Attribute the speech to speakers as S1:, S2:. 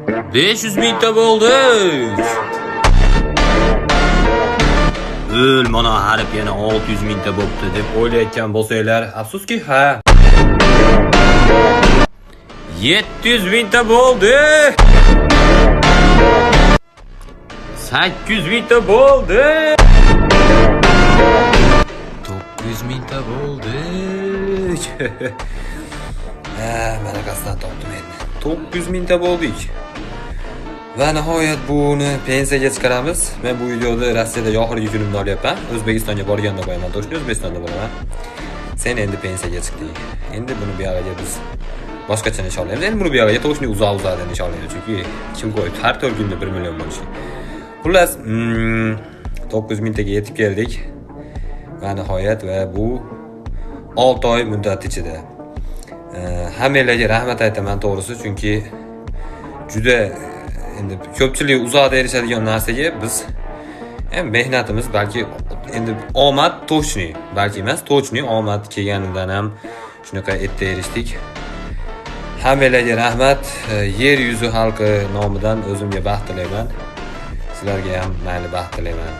S1: 500 mingta bo'ldik. Mana harf yana 600 mingta bo'pti deb o'ylayotgan bo'lsanglar, afsuski ha. 700 mingta bo'ldi. 800 mingta bo'ldi. 900 mingta bo'ldi. Mana qasdan topdim endi. 900 mingta bo'ldik. Va nihoyat buni pensiyaga chiqaramiz. Men bu videoda Rossiyada oxirgi kunimni olyapman. O'zbekistonga borganda qo'yaman. To'shni O'zbekistonda bo'laman. Sen endi pensiyaga chiqding. Endi buni bu yerga biz boshqacha nishonlaymiz. Endi buni bu yerga to'shni uzoq-uzoqdan nishonlaymiz. Chunki kim qo'ydi? Har 4 kunda 1 million bo'lishi. Xullas, 900 mingtaga yetib keldik. Va nihoyat va bu 6 oy muddat ichida. Hammalarga rahmat aytaman to'g'risi, chunki juda endi ko'pchilik uzoqda erishadigan narsaga biz mehnatimiz balki endi omad to'shni, balki emas to'shni omad kelganidan ham shunaqa erta erishdik. Hammalarga rahmat. Yer yuzi xalqi nomidan o'zimga baxt tilayman. Sizlarga ham mayli baxt tilayman.